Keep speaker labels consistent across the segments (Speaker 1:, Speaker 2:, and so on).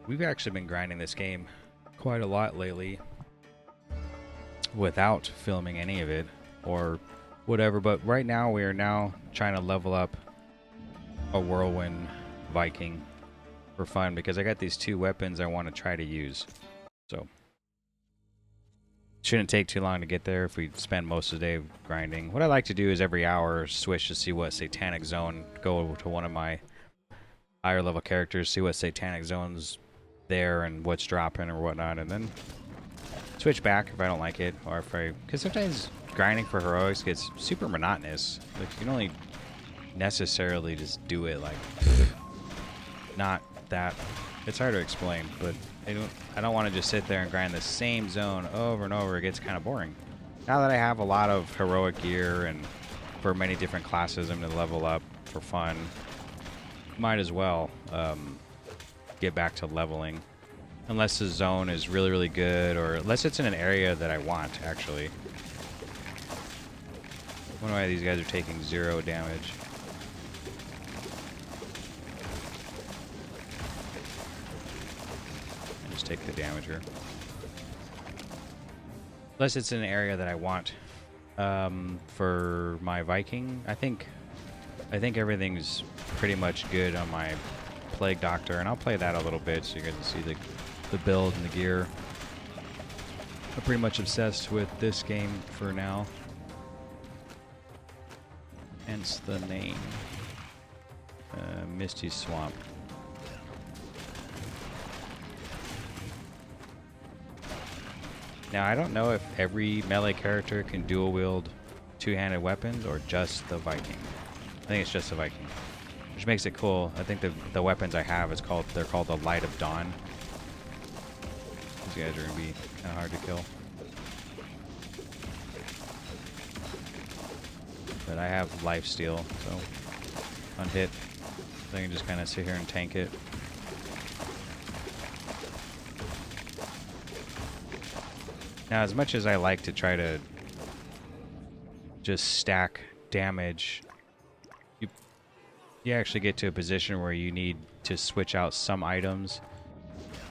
Speaker 1: We've actually been grinding this game quite a lot lately without filming any of it or whatever, but right now we are now trying to level up a Whirlwind Viking for fun because I got these two weapons I want to try to use. So shouldn't take too long to get there if we spend most of the day grinding. What I like to do is every hour switch to see what satanic zone, go to one of my higher level characters, see what satanic zone's there and what's dropping or whatnot, and then switch back if I don't like it, or if I, because sometimes grinding for heroics gets super monotonous. Like you can only necessarily just do it like not that. It's hard to explain, but I don't want to just sit there and grind the same zone over and over. It gets kind of boring. Now that I have a lot of heroic gear and for many different classes I'm gonna level up for fun, might as well get back to leveling. Unless the zone is really, really good, or unless it's in an area that I want, actually. I wonder why these guys are taking 0 damage. I'll just take the damage here. Unless it's in an area that I want. For my Viking, I think everything's pretty much good on my Plague Doctor, and I'll play that a little bit so you guys can see the build and the gear. I'm pretty much obsessed with this game for now. Hence the name. Misty Swamp. Now I don't know if every melee character can dual wield two-handed weapons or just the Viking. I think it's just the Viking, which makes it cool. I think the weapons I have they're called the Light of Dawn. These guys are gonna be kind of hard to kill. But I have lifesteal, so on hit, I can just kind of sit here and tank it. Now, as much as I like to try to just stack damage, you actually get to a position where you need to switch out some items.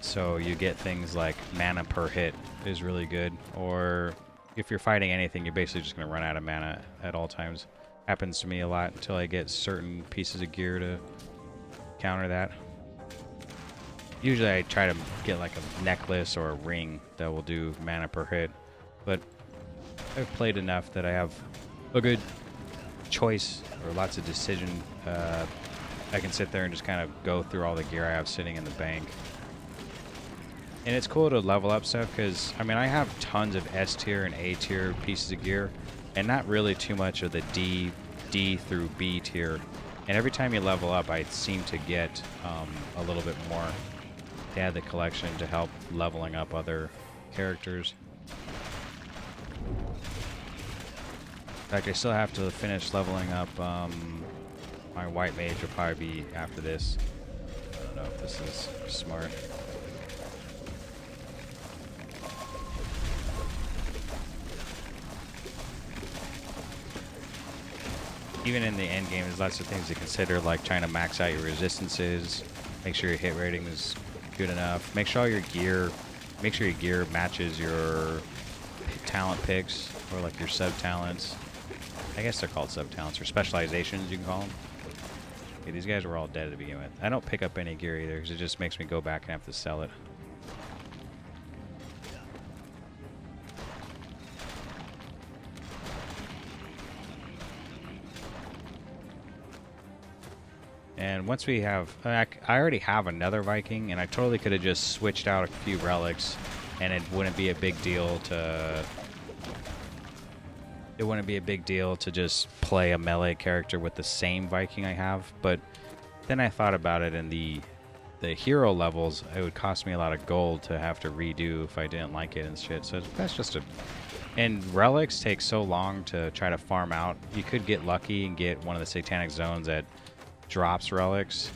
Speaker 1: So you get things like mana per hit is really good. Or if you're fighting anything, you're basically just going to run out of mana at all times. Happens to me a lot until I get certain pieces of gear to counter that. Usually I try to get like a necklace or a ring that will do mana per hit. But I've played enough that I have a good choice or lots of decision. I can sit there and just kind of go through all the gear I have sitting in the bank. And it's cool to level up stuff because, I mean, I have tons of S tier and A tier pieces of gear and not really too much of the D through B tier. And every time you level up, I seem to get a little bit more to add the collection to help leveling up other characters. In fact, I still have to finish leveling up my white mage will probably be after this. I don't know if this is smart. Even in the end game, there's lots of things to consider, like trying to max out your resistances, make sure your hit rating is good enough, make sure your gear matches your talent picks, or like your sub talents. I guess they're called sub talents, or specializations you can call them. Okay, these guys were all dead to begin with. I don't pick up any gear either because it just makes me go back and have to sell it. And once we have, I already have another Viking, and I totally could have just switched out a few relics, and it wouldn't be a big deal to. It wouldn't be a big deal to just play a melee character with the same Viking I have. But then I thought about it, and the hero levels, it would cost me a lot of gold to have to redo if I didn't like it and shit. So that's just a. And relics take so long to try to farm out. You could get lucky and get one of the satanic zones that drops relics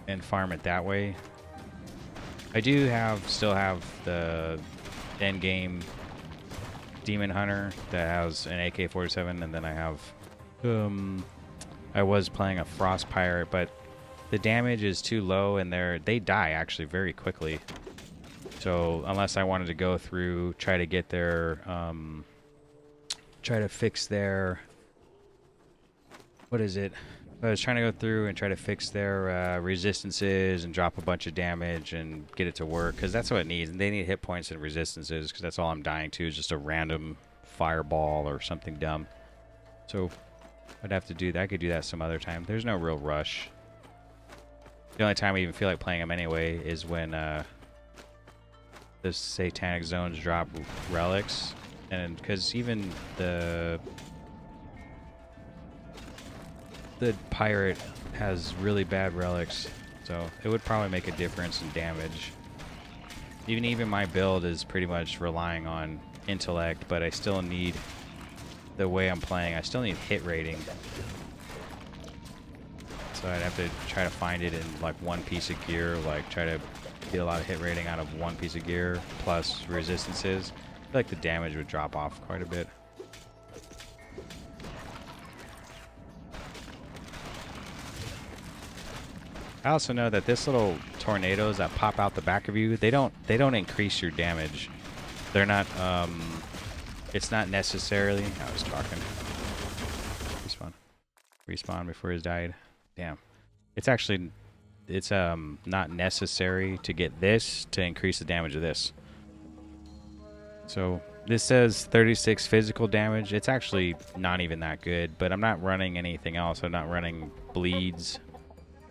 Speaker 1: and farm it that way. I do still have the end game Demon Hunter that has an AK-47, and then I have I was playing a Frost Pirate, but the damage is too low, and they die actually very quickly. So unless I wanted to go through, try to get their, try to fix their, what is it? I was trying to go through and try to fix their resistances and drop a bunch of damage and get it to work, because that's what it needs. And they need hit points and resistances, because that's all I'm dying to is just a random fireball or something dumb. So I'd have to do that. I could do that some other time. There's no real rush. The only time I even feel like playing them anyway is when the Satanic Zones drop relics, and because even the pirate has really bad relics, so it would probably make a difference in damage. Even my build is pretty much relying on intellect, but I still need, the way I'm playing, I still need hit rating. So I'd have to try to find it in like one piece of gear, like try to get a lot of hit rating out of one piece of gear plus resistances. I feel like the damage would drop off quite a bit. I also know that this little tornadoes that pop out the back of you, they don't increase your damage. They're not it's not necessarily, I was talking. Respawn before he's died. Damn. It's actually, it's not necessary to get this to increase the damage of this. So this says 36 physical damage. It's actually not even that good, but I'm not running anything else. I'm not running bleeds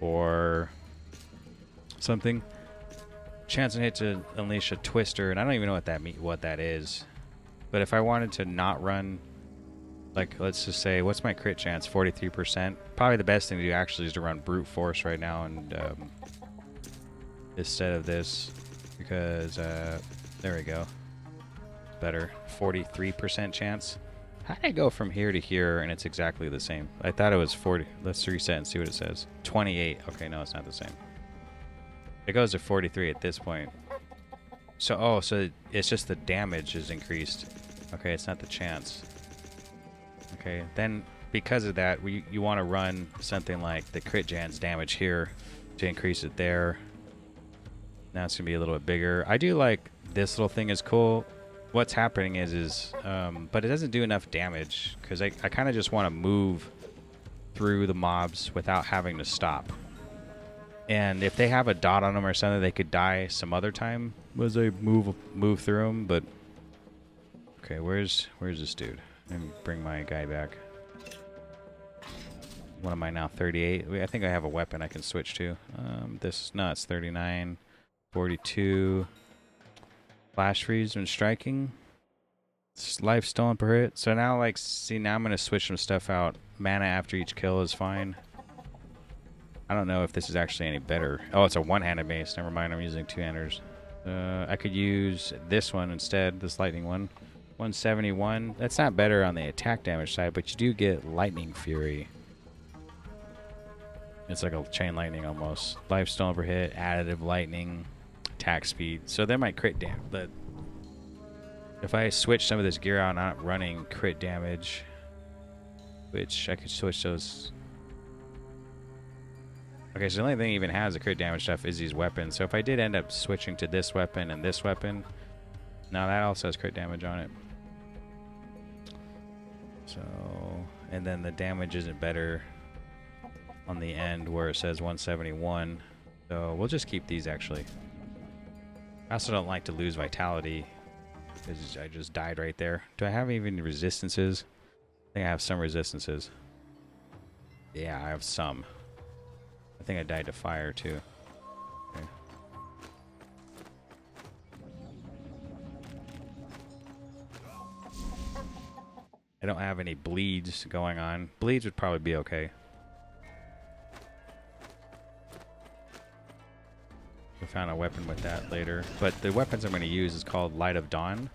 Speaker 1: or something. Chance and hit to unleash a twister, and I don't even know what that is. But if I wanted to not run, like, let's just say, what's my crit chance? 43%. Probably the best thing to do actually is to run brute force right now, and instead of this, because there we go. Better. 43% chance. How did I go from here to here and it's exactly the same? I thought it was 40. Let's reset and see what it says. 28. Okay, no, it's not the same. It goes to 43 at this point. So, oh, so it's just the damage is increased. Okay, it's not the chance. Okay, then because of that, you want to run something like the crit chance damage here to increase it there. Now it's going to be a little bit bigger. I do like this little thing is cool. What's happening is but it doesn't do enough damage because I kind of just want to move through the mobs without having to stop. And if they have a dot on them or something, they could die some other time as I move through them. But okay, where's this dude? Let me bring my guy back. What am I now? 38. I think I have a weapon I can switch to. This it's 39, 42. Flash freeze when striking. Life stolen per hit. So now, like, see, now I'm gonna switch some stuff out. Mana after each kill is fine. I don't know if this is actually any better. Oh, it's a one-handed mace. Never mind, I'm using two-handers. I could use this one instead, this lightning one. 171. That's not better on the attack damage side, but you do get lightning fury. It's like a chain lightning almost. Life stolen per hit, additive lightning, attack speed. So they might crit damage, but if I switch some of this gear out, I'm not running crit damage, which I could switch those. Okay, so the only thing even has the crit damage stuff is these weapons. So if I did end up switching to this weapon and this weapon, now that also has crit damage on it. So, and then the damage isn't better on the end where it says 171. So we'll just keep these actually. I also don't like to lose vitality because I just died right there. Do I have even resistances? I think I have some resistances. Yeah, I have some. I think I died to fire too. Okay. I don't have any bleeds going on. Bleeds would probably be okay. I found a weapon with that later. But the weapons I'm going to use is called Light of Dawn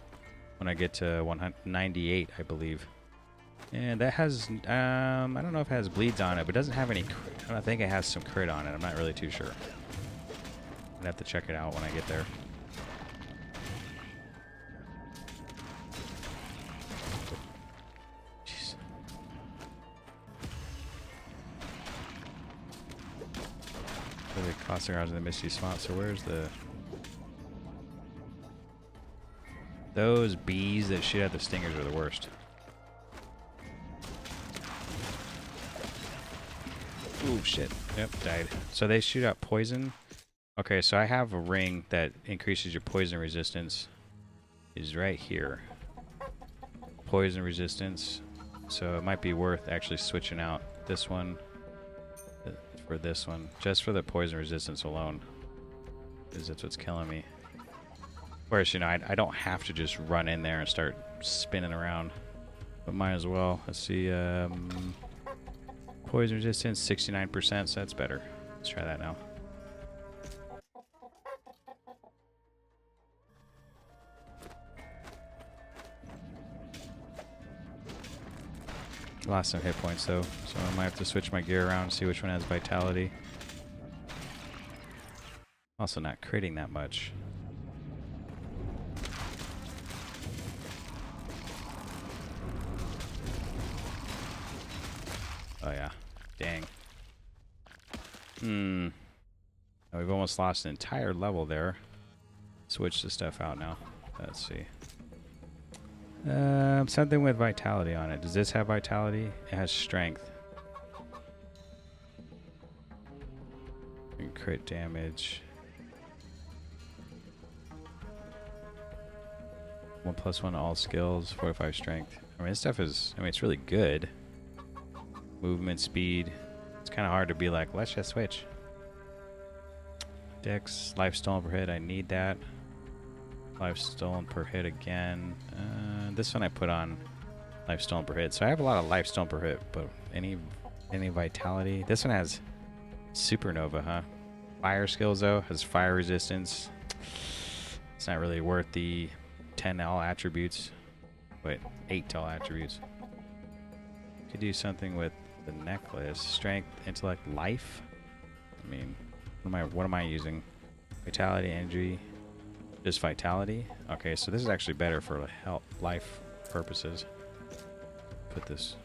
Speaker 1: when I get to 198, I believe. And that has, I don't know if it has bleeds on it, but it doesn't have any crit. I think it has some crit on it. I'm not really too sure. I'd have to check it out when I get there. Jeez. Really costing ours in the misty spot. So where's the... Those bees that shoot at the stingers are the worst. Ooh, shit. Yep, died. So they shoot out poison. Okay, so I have a ring that increases your poison resistance. Is right here. Poison resistance. So it might be worth actually switching out this one for this one. Just for the poison resistance alone. Because that's what's killing me. Whereas, you know, I don't have to just run in there and start spinning around. But might as well. Let's see. Poison resistance, 69%, so that's better. Let's try that now. Lost some hit points though, so I might have to switch my gear around and see which one has vitality. Also not critting that much. Oh yeah, dang. We've almost lost an entire level there. Switch the stuff out now. Let's see. Something with vitality on it. Does this have vitality? It has strength. And crit damage. 1+1 to all skills. 45 strength. I mean, this stuff is... I mean, it's really good. Movement speed. It's kind of hard to be like, let's just switch. Dex, life stolen per hit. I need that. Life stolen per hit again. This one I put on life stolen per hit. So I have a lot of life stolen per hit, but any vitality? This one has supernova, huh? Fire skills though, has fire resistance. It's not really worth the 10 all attributes. Wait, 8 all attributes. Could do something with the necklace. Strength, intellect, life. I mean, what am I using? Vitality, energy. Just vitality. Okay, so this is actually better for health, life purposes. Put this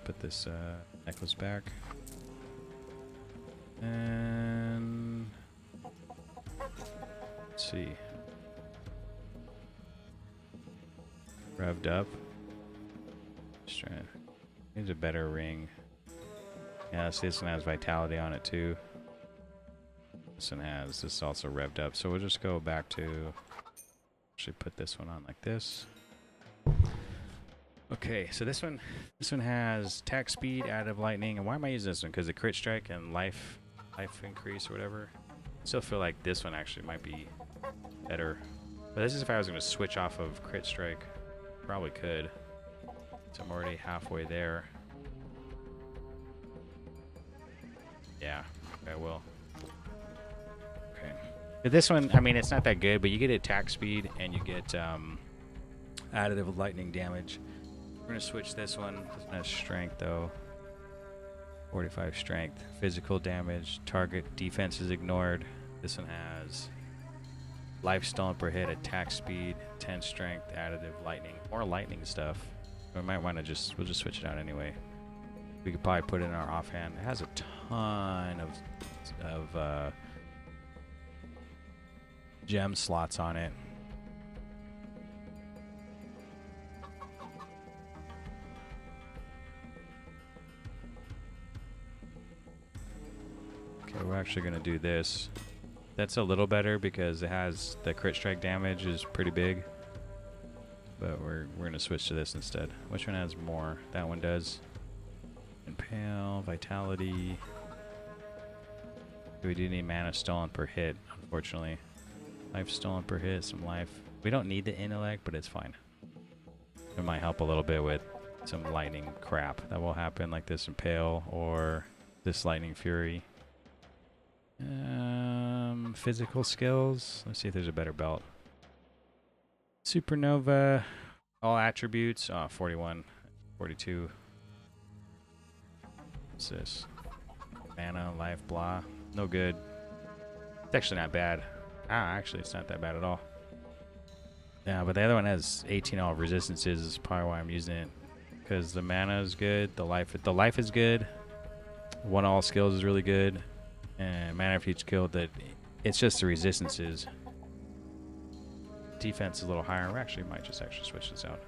Speaker 1: necklace back. And let's see. Revved up. Just trying. Needs a better ring. Yeah, see, this one has vitality on it too. This one has. This is also revved up. So we'll just go back to. Actually, put this one on like this. Okay, so this one has attack speed, additive lightning, and why am I using this one? Because the crit strike and life increase or whatever. I still feel like this one actually might be better. But this is if I was going to switch off of crit strike. Probably could. So I'm already halfway there. Yeah, I will. Okay. But this one, I mean, it's not that good, but you get attack speed and you get additive lightning damage. We're going to switch this one. This one has strength, though. 45 strength. Physical damage. Target defense is ignored. This one has life stolen per hit, attack speed, 10 strength, additive lightning. More lightning stuff. We might want to we'll just switch it out anyway. We could probably put it in our offhand. It has a ton of gem slots on it. Okay, we're actually going to do this. That's a little better because it has the crit strike damage is pretty big. But we're going to switch to this instead. Which one has more? That one does. Impale, vitality. We do need mana stolen per hit, unfortunately. Life stolen per hit, some life. We don't need the intellect, but it's fine. It might help a little bit with some lightning crap that will happen, like this impale or this lightning fury. Physical skills. Let's see if there's a better belt. Supernova. All attributes. Oh, 41. 42. What's this? Mana, life, blah. No good. It's actually not bad. Actually, it's not that bad at all. Yeah, but the other one has 18 all resistances. Is probably why I'm using it. Because the mana is good. The life is good. One all skills is really good. And mana for each skill that it's just the resistances. Defense is a little higher. We actually might just actually switch this out.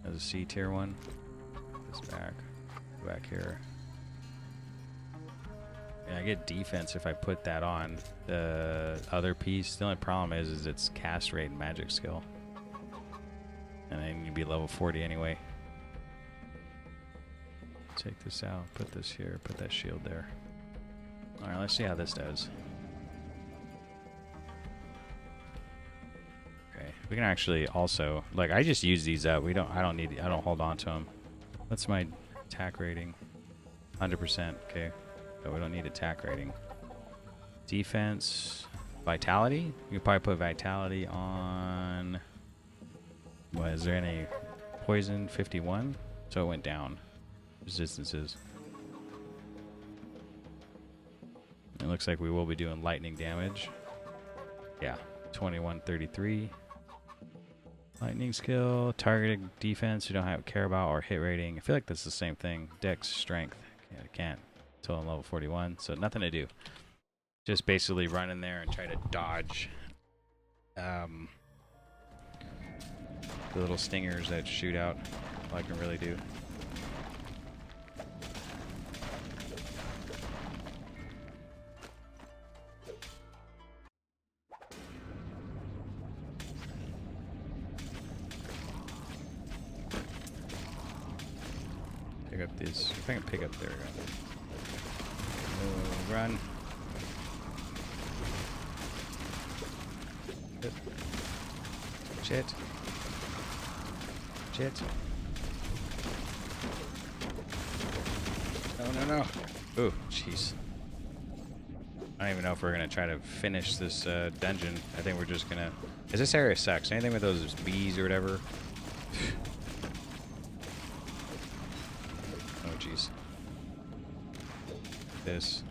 Speaker 1: As a C tier one. Put this back. Go back here. And I get defense if I put that on. The other piece, the only problem is it's cast rate and magic skill. And then you'd be level 40 anyway. Take this out, put this here, put that shield there. Alright, let's see how this does. Okay, we can actually also, like, I just use these up. I don't hold on to them. What's my attack rating? 100%, okay. So we don't need attack rating. Defense, vitality. You could probably put vitality on. What is there any poison? 51. So it went down. Resistances. It looks like we will be doing lightning damage. Yeah, 2133. Lightning skill, targeted defense. You don't care about or hit rating. I feel like this is the same thing. Dex, strength. I can't. Until I'm level 41, so nothing to do. Just basically run in there and try to dodge the little stingers that shoot out. All I can really do. Pick up these. If I can pick up, there we go. Run. Shit. Shit. No, no, no. Ooh, jeez. I don't even know if we're going to try to finish this dungeon. I think we're just going to... This area sucks. Anything with those bees or whatever. Oh, jeez. This.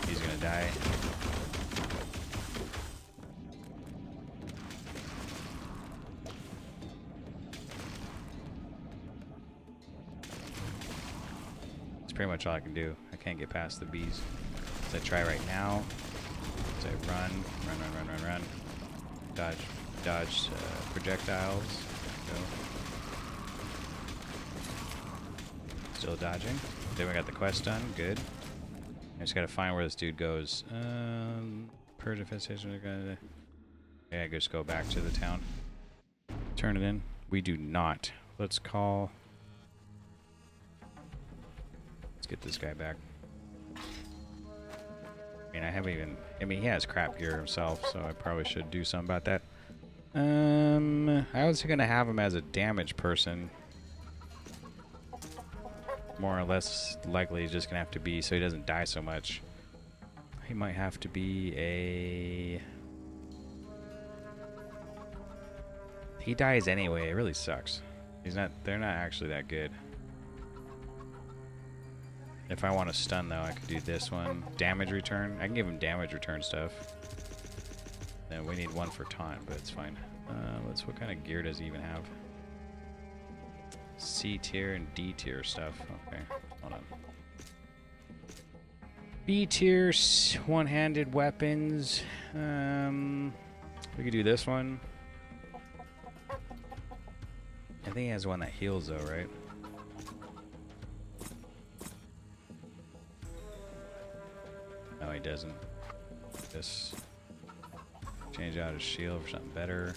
Speaker 1: He's gonna die. That's pretty much all I can do. I can't get past the bees. So I try right now. So I run. Dodge projectiles. Go. Still dodging. Then we got the quest done. Good. I just gotta find where this dude goes. Purge infestation. Yeah, just go back to the town. Turn it in. We do not. Let's call. Let's get this guy back. I mean, I haven't even. I mean, he has crap gear himself, so I probably should do something about that. I was gonna have him as a damage person. More or less likely he's just gonna have to be so he doesn't die so much. He might have to be a... He dies anyway. It really sucks. They're not actually that good. If I want to stun though, I could do this one. Damage return. I can give him damage return stuff. Then we need one for taunt, but it's fine. What kind of gear does he even have? C tier and D tier stuff. Okay, hold on. B tier, one-handed weapons. We could do this one. I think he has one that heals though, right? No, he doesn't. Just change out his shield for something better.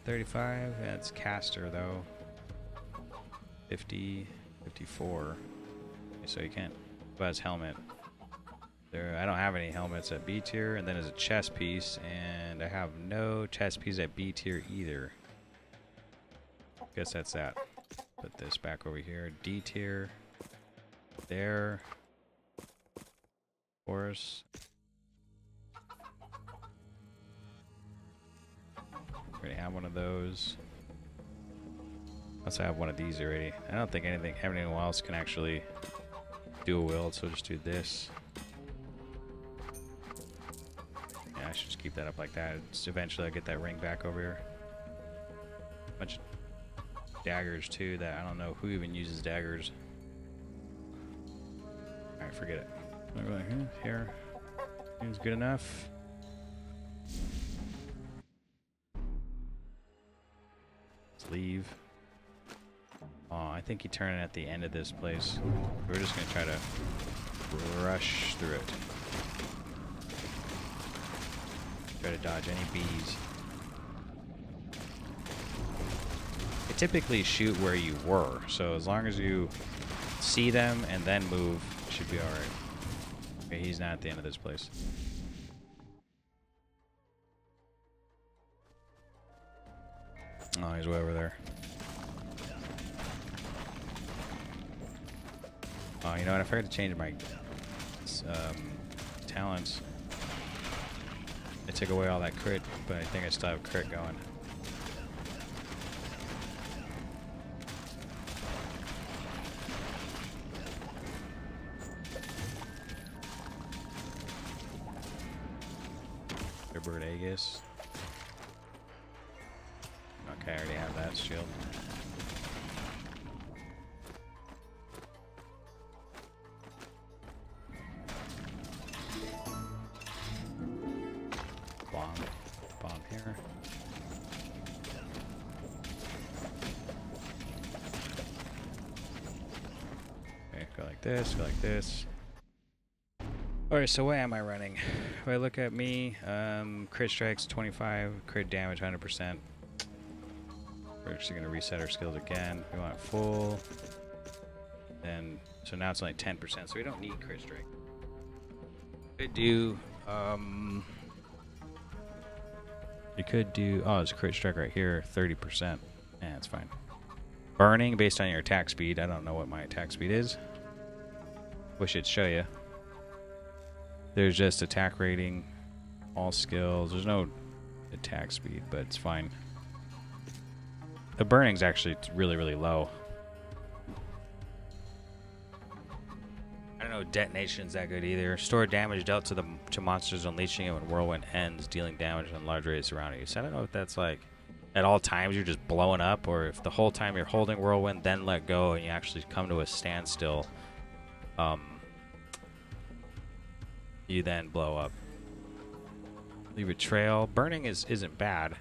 Speaker 1: 35, that's caster though. 50, 54. Okay, so you can't buy his helmet. I don't have any helmets at B tier, and then there's a chest piece, and I have no chest piece at B tier either. Guess that's that. Put this back over here. D tier. There. Of course. Already have one of those. Unless I have one of these already. I don't think anything else can actually do a wield, so just do this. Yeah, I should just keep that up like that. Just eventually I'll get that ring back over here. daggers too that I don't know who even uses daggers. Alright, forget it. I'm going here. Seems good enough. Let's leave. Oh, I think you turn it at the end of this place. We're just gonna try to rush through it. Try to dodge any bees. They typically shoot where you were, so as long as you see them and then move, it should be alright. Okay, he's not at the end of this place. Oh, he's way over there. Oh, you know what? I forgot to change my talents. I took away all that crit, but I think I still have crit going. Bird Aegis. Okay, I already have that shield. Bomb here. Okay, go like this, go like this. Alright, so what am I running? If I look at me, crit strikes 25, crit damage 100%. We're actually going to reset our skills again. We want full. And so now it's only 10%, so we don't need crit strike. Could do, you could do, oh, there's a crit strike right here, 30%. Yeah, it's fine. Burning based on your attack speed. I don't know what my attack speed is. Wish it'd show you. There's just attack rating, all skills. There's no attack speed, but it's fine. The burning's actually really, really low. I don't know detonation's that good either. Store damage dealt to monsters unleashing it when Whirlwind ends, dealing damage on large radius surrounding you. So I don't know if that's like at all times you're just blowing up, or if the whole time you're holding Whirlwind, then let go and you actually come to a standstill. You then blow up. Leave a trail. Burning isn't bad.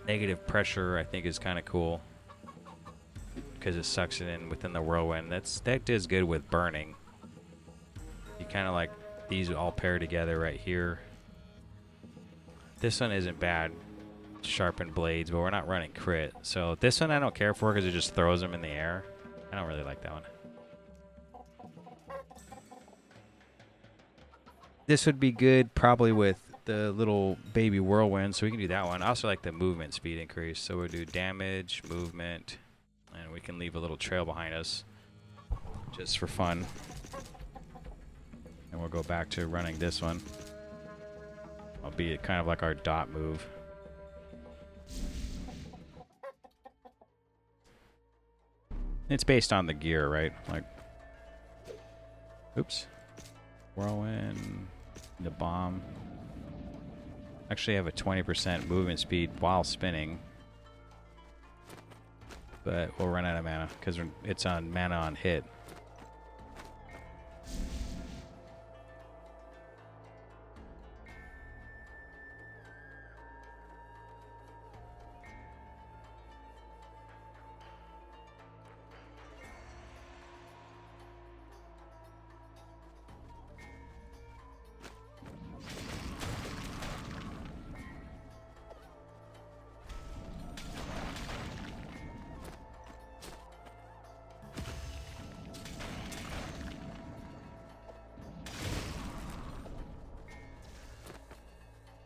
Speaker 1: Negative pressure, I think, is kind of cool because it sucks it in within the Whirlwind. That is good with burning. You kind of like these all pair together right here. This one isn't bad. Sharpened blades, but we're not running crit. So this one I don't care for because it just throws them in the air. I don't really like that one. This would be good probably with the little baby Whirlwind, so we can do that one. I also like the movement speed increase, so we'll do damage, movement, and we can leave a little trail behind us just for fun. And we'll go back to running this one. I'll be kind of like our dot move. It's based on the gear, right? Like, oops. Whirlwind, the bomb. Actually, I have a 20% movement speed while spinning, but we'll run out of mana because it's on mana on hit.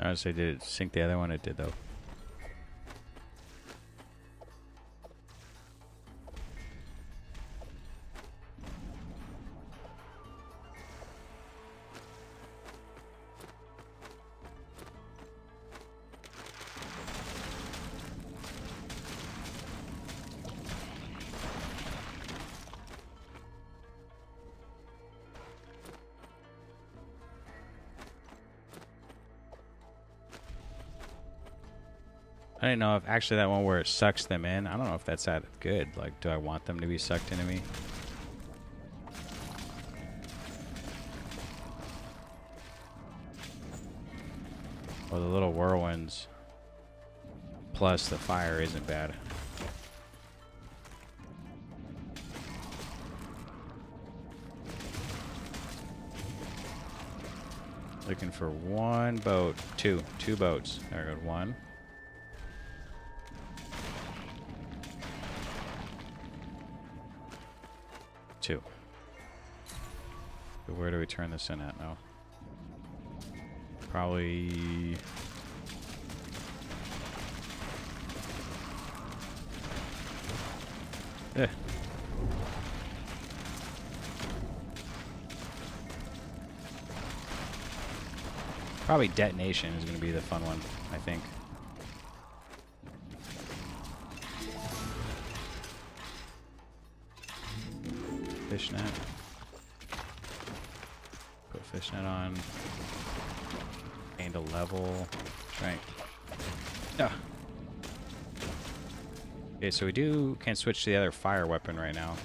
Speaker 1: I would say, did it sink the other one? It did, though. I didn't know if actually that one where it sucks them in. I don't know if that's that good. Like, do I want them to be sucked into me? Well, the little whirlwinds plus the fire isn't bad. Looking for one boat. Two boats. There we go. One. Two. So where do we turn this in at now? Probably... Probably detonation is going to be the fun one, I think. Fishnet. Put fishnet on. Gained a level. Strength. Ah. Okay, so we can't switch to the other fire weapon right now,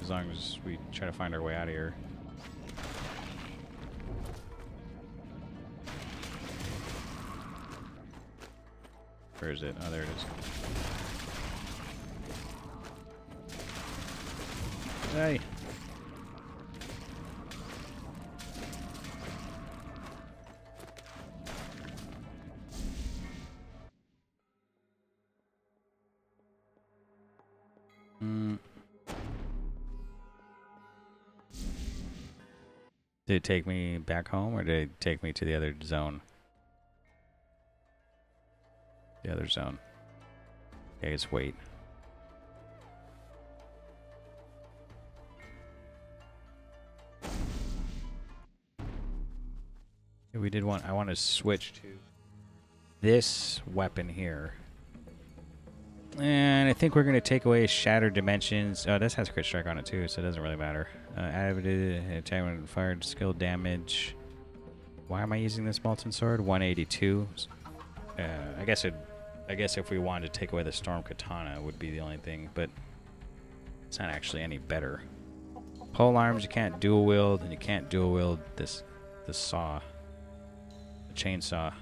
Speaker 1: as long as we try to find our way out of here. Where is it? Oh, there it is. Hey. Did it take me back home, or did it take me to the other zone? The other zone. Okay, let's wait. We did want. I want to switch to this weapon here, and I think we're going to take away Shattered Dimensions. Oh, this has crit strike on it too, so it doesn't really matter. Added attack when fired, skill damage. Why am I using this molten sword? 182. I guess if we wanted to take away the storm katana, would be the only thing, but it's not actually any better. Pole arms you can't dual wield, and you can't dual wield this saw, the chainsaw.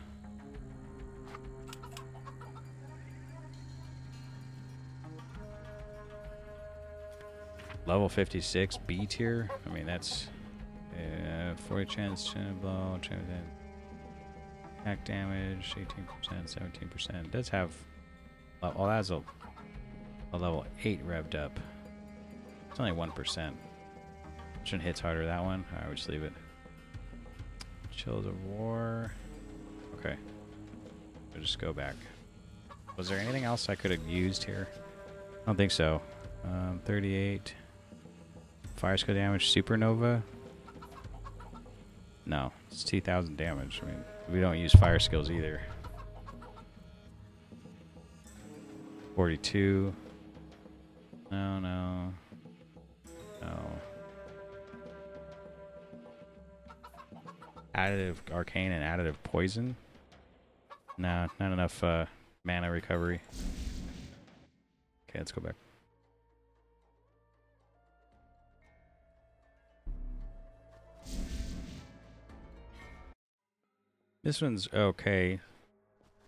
Speaker 1: Level 56 B tier. I mean that's 40 chance to blow, attack damage, 18%, 17%. It does have, oh, that's a level 8 revved up. It's only 1%. Shouldn't hit harder that one. Alright, we'll just leave it. Chills of War. Okay. We'll just go back. Was there anything else I could have used here? I don't think so. 38. Fire skill damage, Supernova. No, it's 2,000 damage. I mean, we don't use fire skills either. 42. No. Additive arcane and additive poison. Nah, not enough mana recovery. Okay, let's go back. This one's okay.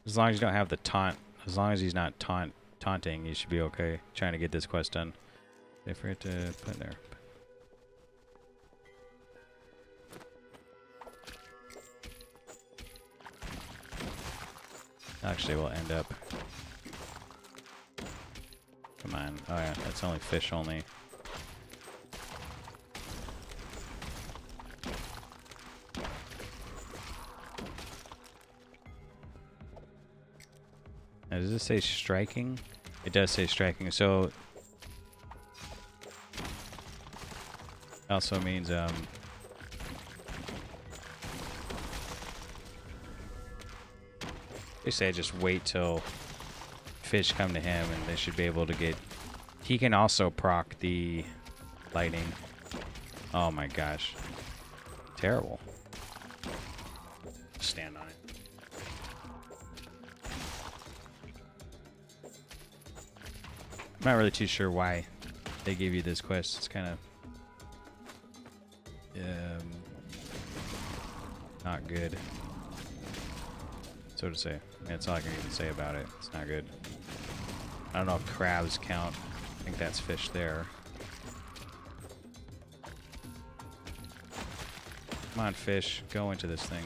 Speaker 1: As long as you don't have the taunt. As long as he's not taunting, you should be okay. Trying to get this quest done. They forget to put it there. Actually, we'll end up. Come on. Oh yeah, that's only fish only. Now, does this say striking? It does say striking, so also means they say just wait till fish come to him and they should be able to get. He can also proc the lightning. Oh my gosh. Terrible. Stand on it. I'm not really too sure why they gave you this quest. It's kind of not good, so to say. I mean, that's all I can even say about it. It's not good. I don't know if crabs count. I think that's fish there. Come on, fish. Go into this thing.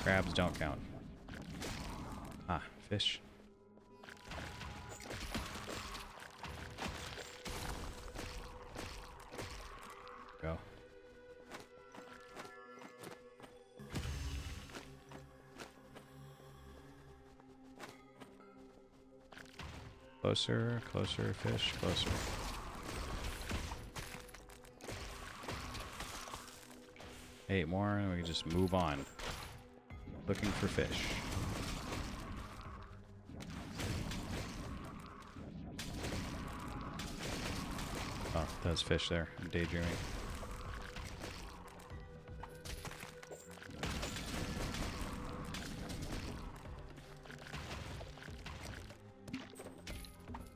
Speaker 1: Crabs don't count. Ah, fish. Go. Closer, closer, fish, closer. Eight more, and we can just move on. Looking for fish. Oh, there's fish there. I'm daydreaming.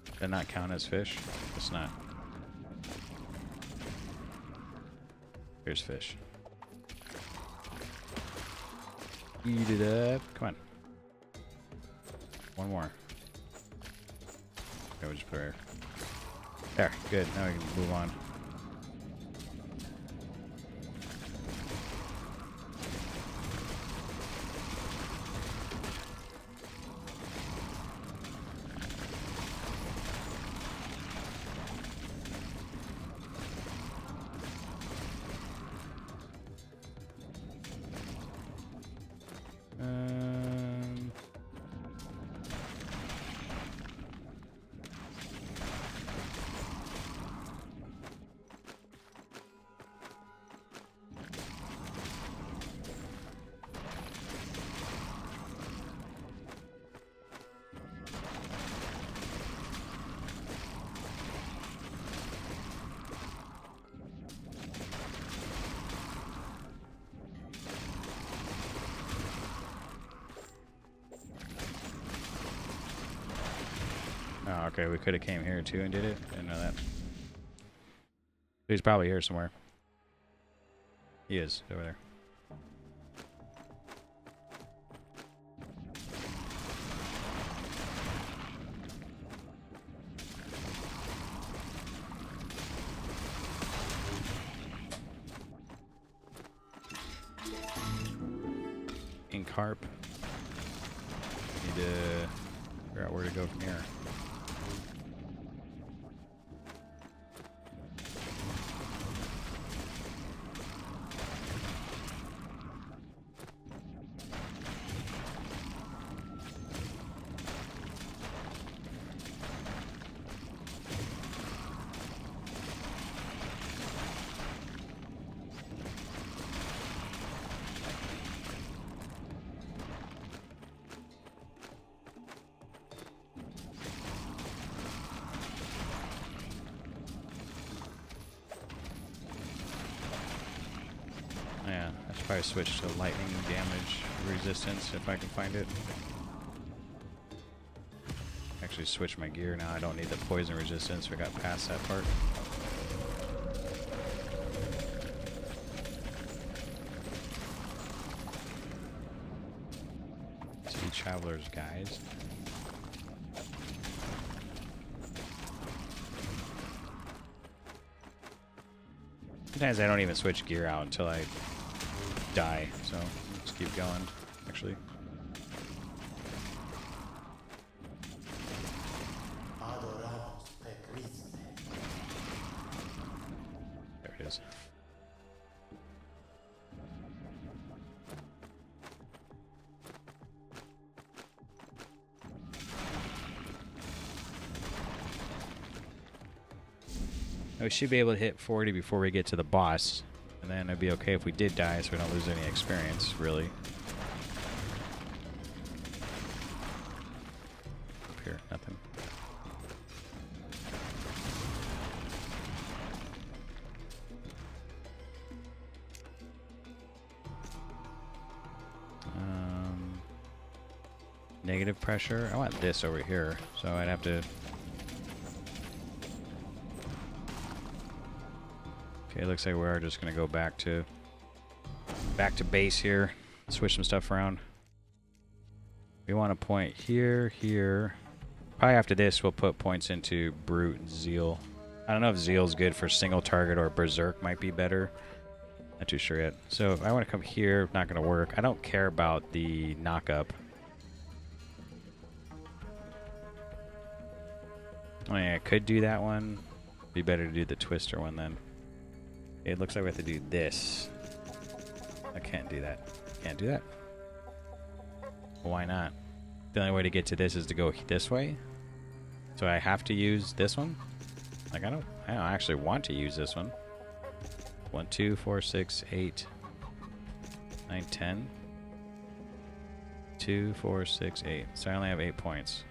Speaker 1: Does that not count as fish? It's not. Here's fish. Eat it up. Come on. One more. Okay, we'll just put it here. There. Good. Now we can move on. Oh, okay, we could have came here too and did it. Didn't know that. He's probably here somewhere. He is, over there. Ink harp. Need to figure out where to go from here. Yeah, I should probably switch to lightning damage resistance if I can find it. Actually switch my gear now. I don't need the poison resistance. We got past that part. Sea Traveler's Guys. Sometimes I don't even switch gear out until I die, so just keep going, actually. There it is. We should be able to hit 40 before we get to the boss, and then it'd be okay if we did die so we don't lose any experience, really. Up here, nothing. Negative pressure. I want this over here, so I'd have to... Okay, it looks like we are just gonna go back to base here. Switch some stuff around. We want a point here, here. Probably after this, we'll put points into Brute and Zeal. I don't know if Zeal's good for single target or Berserk might be better. Not too sure yet. So if I want to come here, not gonna work. I don't care about the knock-up. I mean, I could do that one. Be better to do the Twister one then. It looks like we have to do this. I can't do that. Can't do that. Well, why not? The only way to get to this is to go this way. So I have to use this one? Like, I don't actually want to use this one. 1, 2, 4, 6, 8, 9, 10. 2, 4, 6, 8. So I only have 8 points.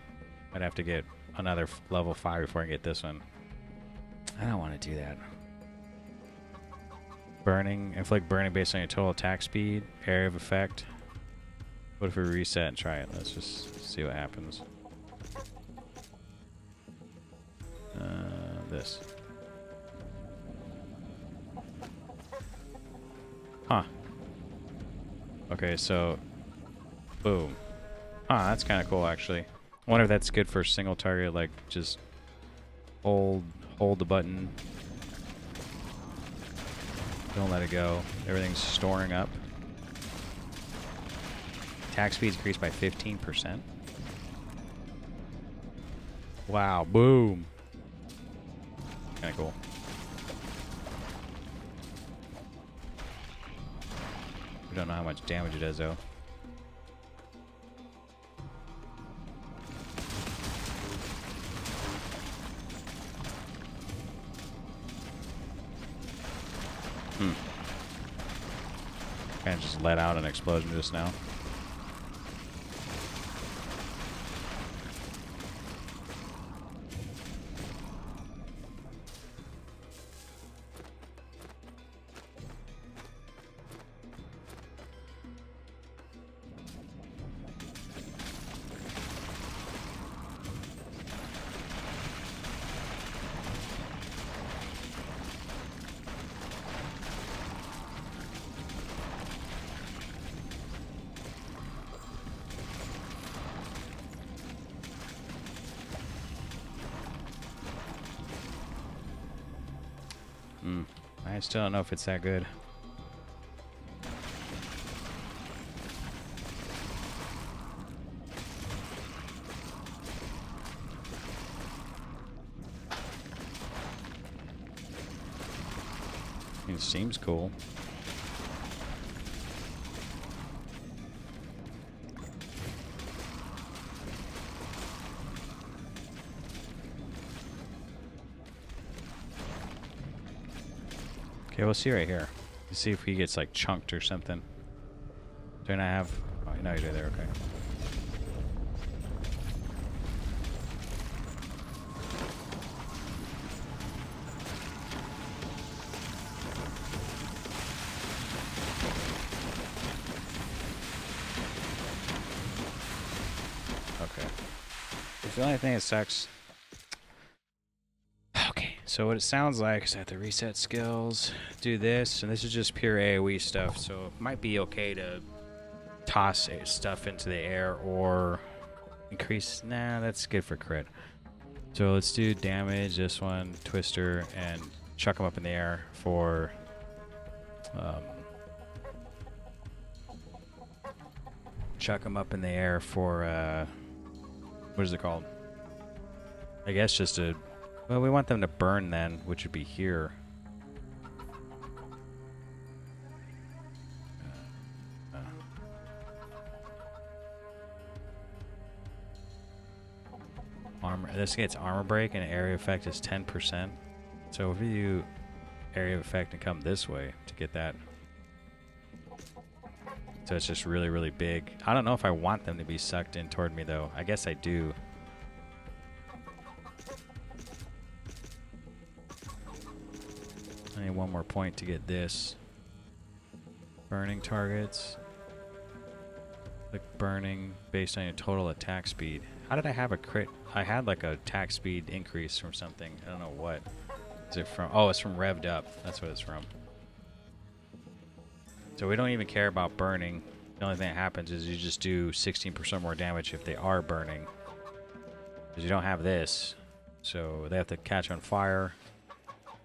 Speaker 1: I'd have to get another level 5 before I get this one. I don't want to do that. Burning. Inflict burning based on your total attack speed. Area of effect. What if we reset and try it? Let's just see what happens. This. Huh. Okay, so... Boom. Huh, that's kind of cool, actually. I wonder if that's good for single target, like, just hold the button. Don't let it go. Everything's storing up. Attack speed's increased by 15%. Wow, boom. Kind of cool. We don't know how much damage it does, though. Kind of just let out an explosion just now. I still don't know if it's that good. It seems cool. Okay, we'll see right here. Let's see if he gets like chunked or something. Do I not have... Oh, no, you're there, okay. Okay. It's the only thing that sucks. So what it sounds like is I have to reset skills, do this, and this is just pure AoE stuff, so it might be okay to toss stuff into the air or increase... Nah, that's good for crit. So let's do damage, this one, Twister, and chuck them up in the air for... chuck them up in the air for... what is it called? I guess just a... Well, we want them to burn then, which would be here. Armor. This gets armor break and area effect is 10%. So if you do area effect and come this way to get that. So it's just really, really big. I don't know if I want them to be sucked in toward me though. I guess I do. I need one more point to get this. Burning targets. Click burning based on your total attack speed. How did I have a crit? I had like a attack speed increase from something. I don't know what. Is it from? Oh, it's from revved up. That's what it's from. So we don't even care about burning. The only thing that happens is you just do 16% more damage if they are burning. Because you don't have this. So they have to catch on fire.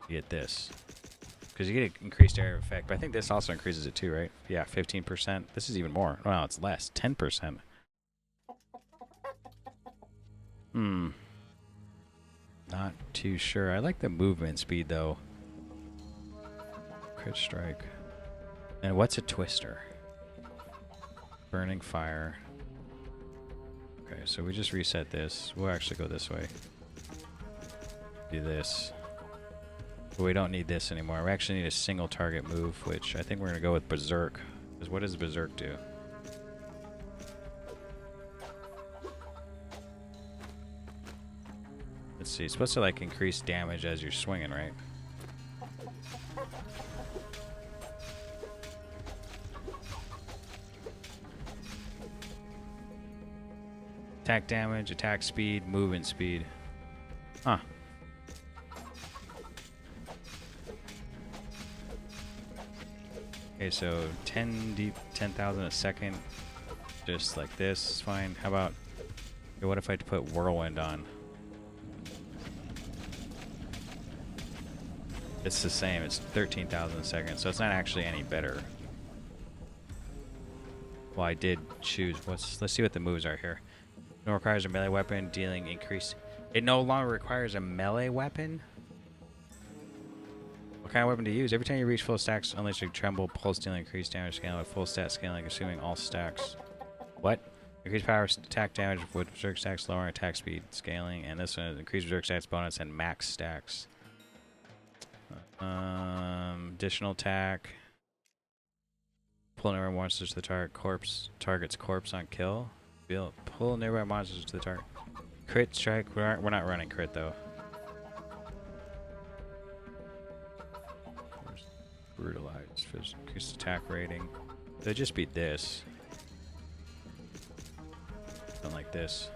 Speaker 1: You get this. Because you get an increased area of effect. But I think this also increases it too, right? Yeah, 15%. This is even more. Oh, no, it's less. 10%. Not too sure. I like the movement speed, though. Crit strike. And what's a twister? Burning fire. Okay, so we just reset this. We'll actually go this way. Do this. But we don't need this anymore. We actually need a single target move, which I think we're going to go with Berserk. Because what does Berserk do? Let's see. It's supposed to like increase damage as you're swinging, right? Attack damage, attack speed, movement speed. Huh. Okay, so 10,000 a second. Just like this is fine. How about, okay, what if I put Whirlwind on? It's the same. It's 13,000 a second, so it's not actually any better. Well, I did choose. Let's see what the moves are here. It requires a melee weapon, dealing increase. It no longer requires a melee weapon? What kind of weapon to use? Every time you reach full stacks, unleash a tremble, pulse dealing increased damage scaling with full stat scaling, assuming all stacks. What? Increased power attack damage with berserk stacks, lowering attack speed scaling, and this one is increased berserk stacks bonus and max stacks. Additional attack. Pull nearby monsters to the target's corpse on kill. Pull nearby monsters to the target. Crit strike. We're not running crit though. Brutalized. Increased attack rating. They'd just beat this. Something like this.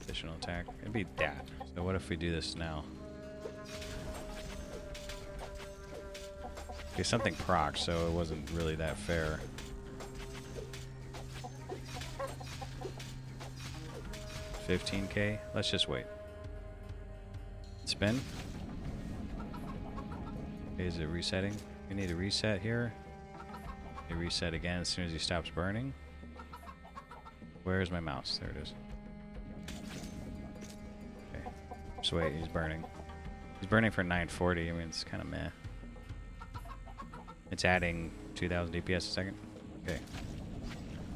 Speaker 1: Additional attack. It'd be that. So what if we do this now? Okay, something proc, so it wasn't really that fair. $15K? Let's just wait. Spin. Okay, is it resetting? We need a reset here. You reset again as soon as he stops burning. Where's my mouse? There it is. Okay. Just wait, he's burning. He's burning for 940. I mean, it's kind of meh. It's adding 2,000 DPS a second. Okay.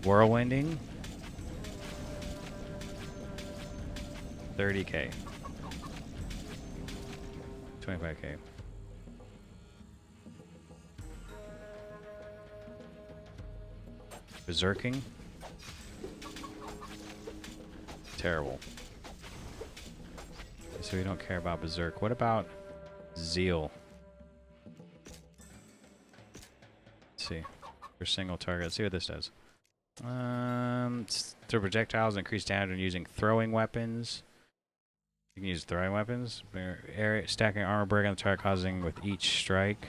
Speaker 1: Whirlwinding. 30K. 25K. Berserking. Terrible. So we don't care about Berserk. What about Zeal? Let's see. For single target. Let's see what this does. Throw projectiles, increase damage when using throwing weapons. You can use throwing weapons. Stacking armor break on the target, causing with each strike.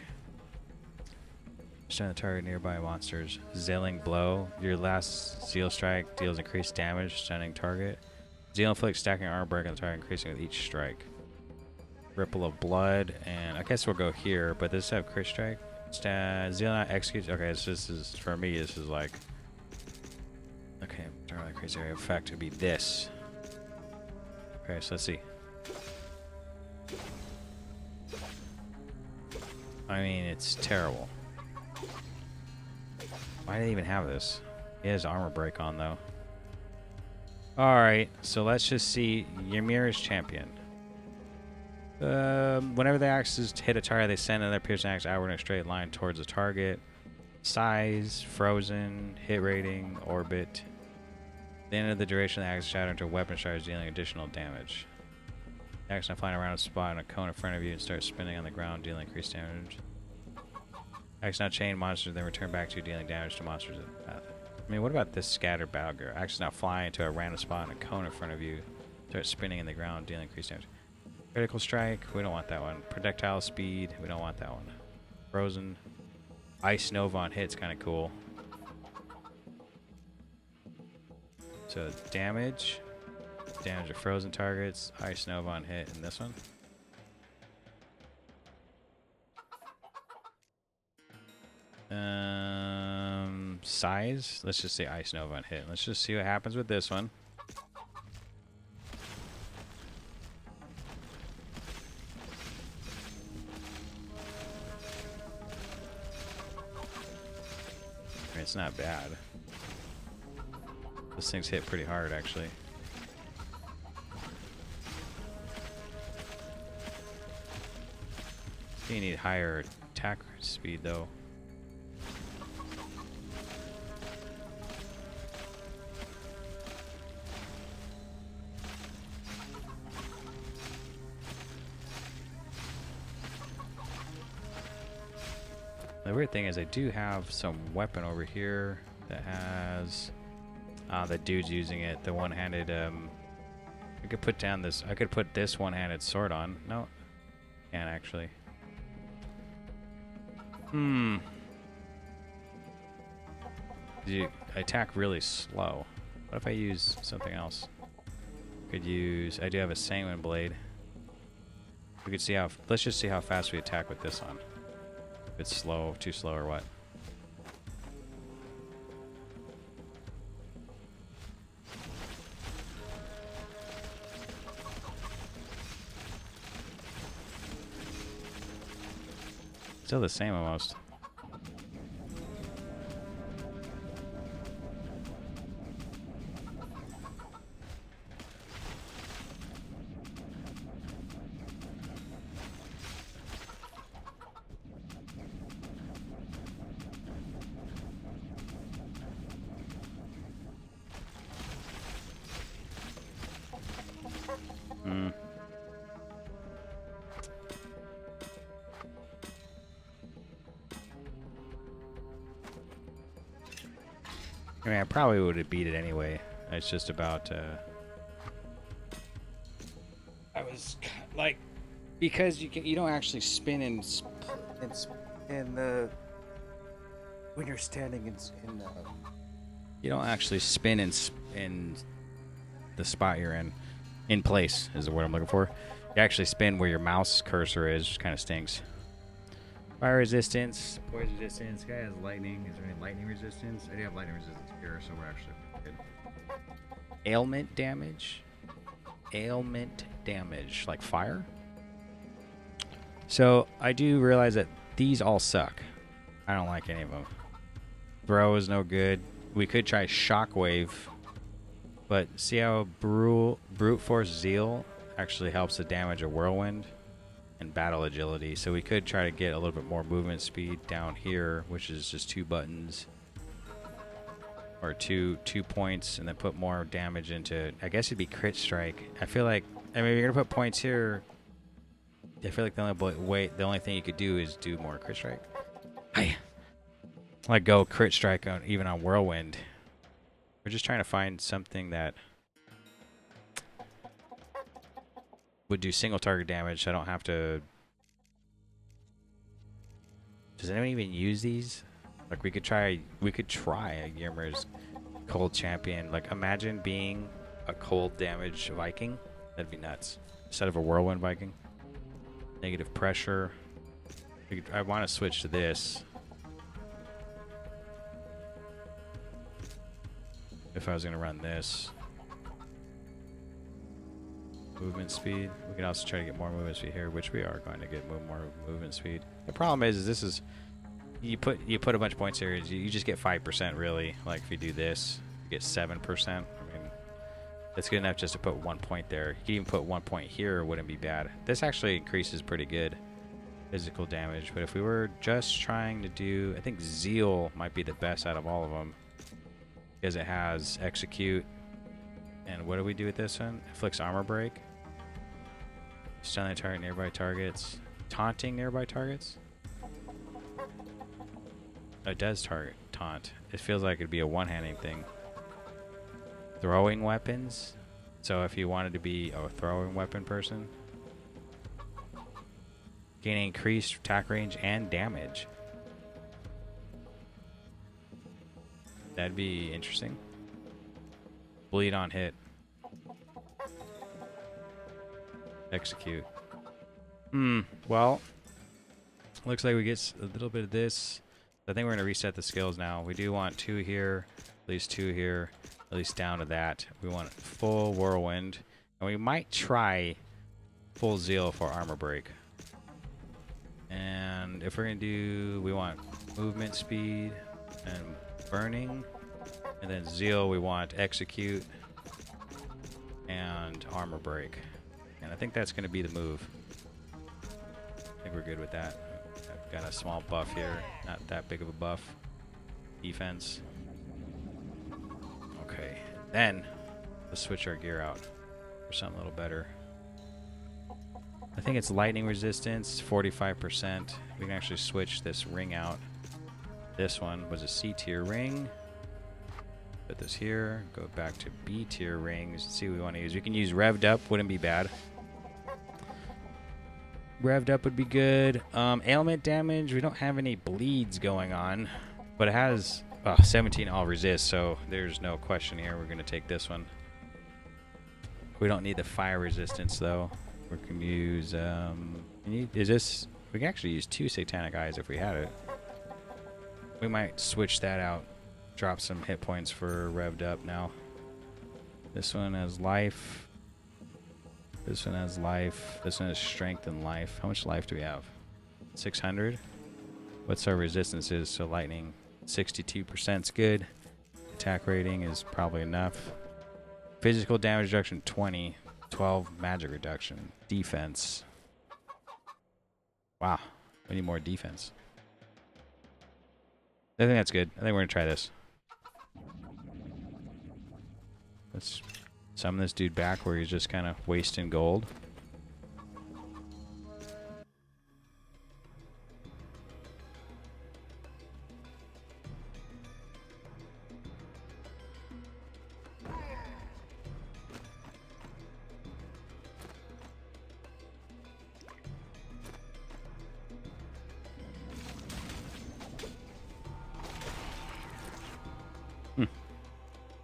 Speaker 1: Stun the target nearby monsters. Zailing blow. Your last Zeal strike deals increased damage, stunning target. Zeal inflicts stacking armor break on the target, increasing with each strike. Ripple of blood, and I guess we'll go here, but does this have crit strike? Zeal not executes. Okay, so this is, for me, this is like, okay, increased area of effect would be this. Okay, so let's see. I mean, it's terrible. Why did they even have this? He has armor break on, though. Alright, so let's just see Ymir's champion. Whenever the axes hit a target, they send another piercing axe outward in a straight line towards the target. Size, frozen, hit rating, orbit. At the end of the duration, the axe shatters into a weapon strike, dealing additional damage. The axe now flying around a spot in a cone in front of you and starts spinning on the ground, dealing increased damage. Axe now chain monsters, then return back to you, dealing damage to monsters in the path. I mean, what about this scattered battle gear? Axe now fly into a random spot in a cone in front of you. Start spinning in the ground, dealing increased damage. Critical strike, we don't want that one. Projectile speed, we don't want that one. Frozen. Ice Nova on hit's kind of cool. So damage of frozen targets, Ice Nova on hit, and this one. Size, let's just say Ice Nova on hit. Let's just see what happens with this one. I mean, it's not bad. This thing's hit pretty hard, actually. You need higher attack speed, though. The weird thing is I do have some weapon over here that has the dude's using it, the one-handed I could put down this, I could put this one-handed sword on. No, can't actually. I attack really slow. What if I use something else? Could use, I do have a sanguine blade. We could see how, let's just see how fast we attack with this on. If it's slow, too slow or what. Still the same almost. I mean, I probably would have beat it anyway. It's just about, I was like, because you don't actually spin in the when you're standing in the, you don't actually spin in the spot you're in place is the word I'm looking for. You actually spin where your mouse cursor is, which kind of stinks. Fire resistance, poison resistance. Guy has lightning. Is there any lightning resistance? I do have lightning resistance here, so we're actually good. Ailment damage. Ailment damage, like fire. So I do realize that these all suck. I don't like any of them. Throw is no good. We could try shockwave, but see how brute force zeal actually helps the damage of whirlwind and battle agility. So we could try to get a little bit more movement speed down here, which is just 2 buttons or two points, and then put more damage into, I guess it'd be crit strike. I feel like, I mean, you're gonna put points here. I feel like the only thing you could do is do more crit strike. Like go crit strike on even on whirlwind. We're just trying to find something that would do single target damage, so I don't have to. Does anyone even use these? Like we could try a Gimmer's cold champion. Like imagine being a cold damage Viking. That'd be nuts. Instead of a whirlwind Viking. Negative pressure. I want to switch to this. If I was going to run this. Movement speed. We can also try to get more movement speed here, which we are going to get more movement speed. The problem is this is you put a bunch of points here. You just get 5% really. Like if you do this, you get 7%. I mean, that's good enough just to put 1 point there. You can even put 1 point here. It wouldn't be bad. This actually increases pretty good physical damage. But if we were just trying to do, I think Zeal might be the best out of all of them because it has execute. And what do we do with this one? Inflicts armor break. Stunning target nearby targets. Taunting nearby targets. It does target taunt. It feels like it'd be a one-handing thing. Throwing weapons. So if you wanted to be a throwing weapon person, gain increased attack range and damage. That'd be interesting. Bleed on hit. Execute. Well, looks like we get a little bit of this. I think we're going to reset the skills now. We do want 2 here, at least 2 here, at least down to that. We want full Whirlwind, and we might try full Zeal for armor break. And if we're going to do, we want movement speed and burning, and then Zeal we want execute and armor break. And I think that's going to be the move. I think we're good with that. I've got a small buff here, not that big of a buff. Defense. Okay, then let's switch our gear out for something a little better. I think it's lightning resistance, 45%. We can actually switch this ring out. This one was a C tier ring. Put this here, go back to B tier rings, see what we want to use. We can use revved up, wouldn't be bad. Revved up would be good. Ailment damage, we don't have any bleeds going on, but it has 17 all resist, so there's no question here. We're going to take this one. We don't need the fire resistance though. We can use, is this, we can actually use 2 satanic eyes if we had it. We might switch that out. Drop some hit points for revved up now. This one has life. This one has life. This one has strength and life. How much life do we have? 600. What's our resistances? So lightning, 62% is good. Attack rating is probably enough. Physical damage reduction 20. 12 magic reduction. Defense. Wow. We need more defense. I think that's good. I think we're going to try this. Let's summon this dude back where he's just kind of wasting gold.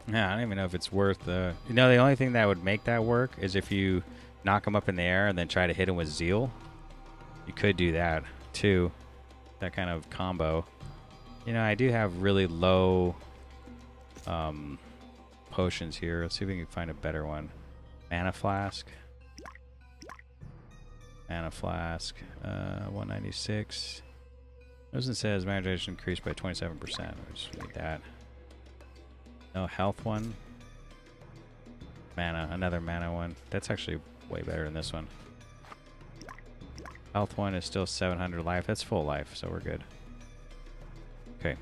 Speaker 1: Yeah, I don't even know if it's worth the... You know, the only thing that would make that work is if you knock him up in the air and then try to hit him with Zeal. You could do that, too. That kind of combo. You know, I do have really low potions here. Let's see if we can find a better one. Mana Flask. Mana Flask. 196. Doesn't says mana duration increased by 27%. We just need that. No health one. Mana, another mana one. That's actually way better than this one. Health one is still 700 life. That's full life, so we're good. Okay.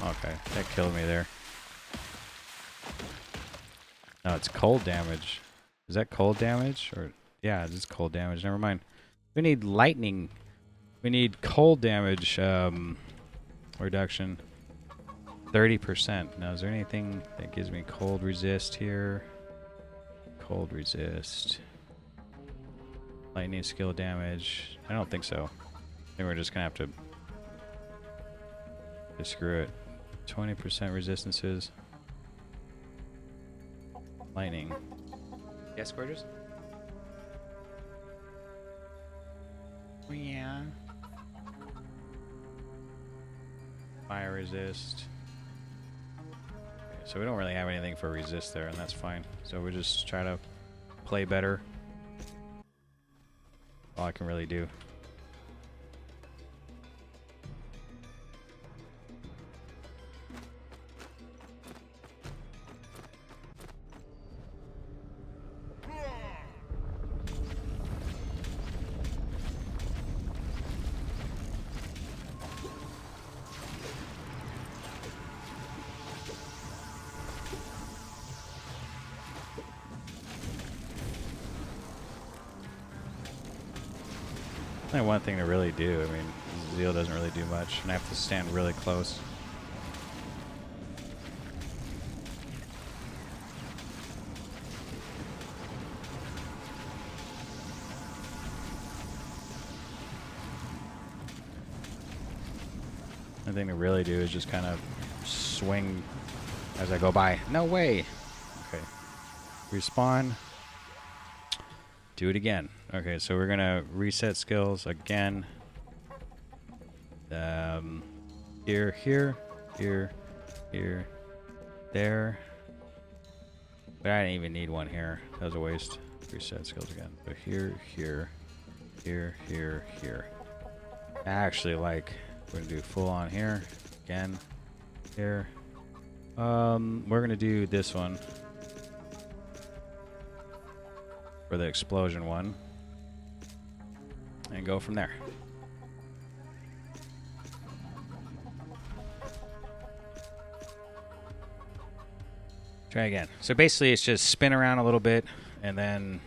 Speaker 1: Okay, that killed me there. No, it's cold damage. Is that cold damage? Or yeah, it's just cold damage. Never mind. We need lightning. We need cold damage reduction. 30%. Now, is there anything that gives me cold resist here? Cold resist. Lightning skill damage. I don't think so. I think we're just gonna have to screw it. 20% resistances. Lightning. Yes, gorgeous? Oh, yeah. Fire resist. Okay, so we don't really have anything for resist there, and that's fine. So we just try to play better. All I can really do. only one thing to really do. I mean, Zeal doesn't really do much, and I have to stand really close. The thing to really do is just kind of swing as I go by. No way! Okay. Respawn. Do it again. Okay, so we're gonna reset skills again. Here, here, here, here, there. But I didn't even need one here. That was a waste. Reset skills again. So here, here, here, here, here. I actually like. We're gonna do full on here again. Here. We're gonna do this one for the explosion one, and go from there. Try again. So basically, it's just spin around a little bit, and then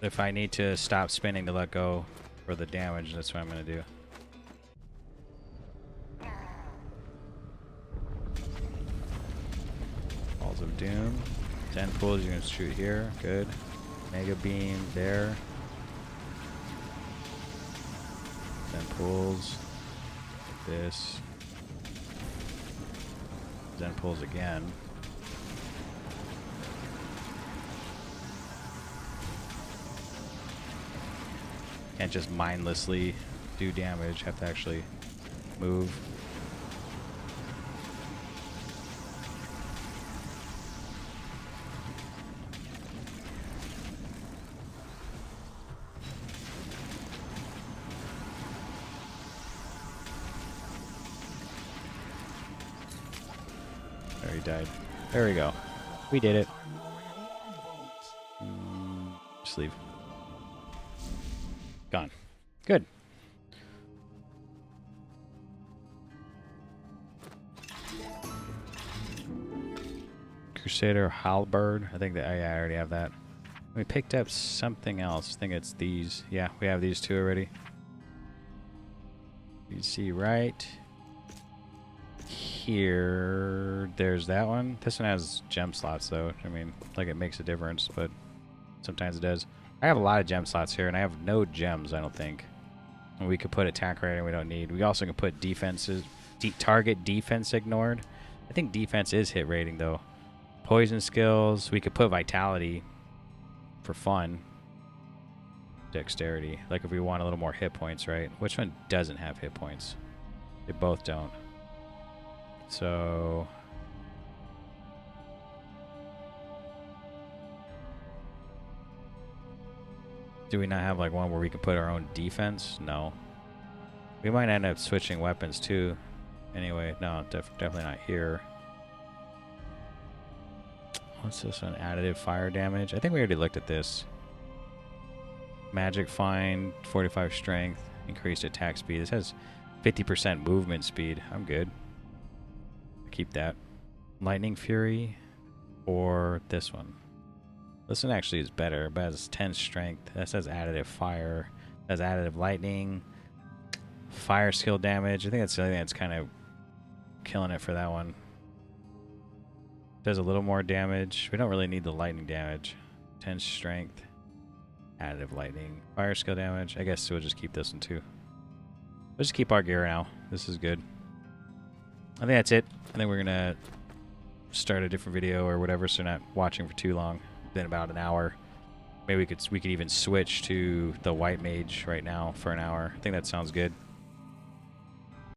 Speaker 1: if I need to stop spinning to let go for the damage, that's what I'm gonna do. Balls of Doom. 10 pulls, you're gonna shoot here. Good. Mega Beam there. 10 pulls. This. 10 pulls again. Can't just mindlessly do damage. Have to actually move. There, he died. There we go. We did it. Just leave. Gone. Good. Crusader Halberd. I think that I already have that. We picked up something else. I think it's these. Yeah, we have these two already. You see right here, there's that one. This one has gem slots though. I mean, like it makes a difference, but sometimes it does. I have a lot of gem slots here, and I have no gems, I don't think. And we could put attack rating we don't need. We also can put defenses, target defense ignored. I think defense is hit rating though. Poison skills, we could put vitality for fun. Dexterity, like if we want a little more hit points, right? Which one doesn't have hit points? They both don't. So do we not have like one where we can put our own defense? No. We might end up switching weapons too. Anyway, no, definitely not here. What's this one? Additive fire damage. I think we already looked at this. Magic find, 45 strength, increased attack speed. This has 50% movement speed. I'm good. Keep that. Lightning Fury or this one. This one actually is better, but has 10 strength. That says additive fire. That has additive lightning. Fire skill damage. I think that's the only thing that's kind of killing it for that one. Does a little more damage. We don't really need the lightning damage. 10 strength. Additive lightning. Fire skill damage. I guess we'll just keep this one too. We'll just keep our gear now. This is good. I think that's it. I think we're gonna start a different video or whatever, so not watching for too long. Been about an hour. Maybe we could even switch to the white mage right now for an hour. I think that sounds good.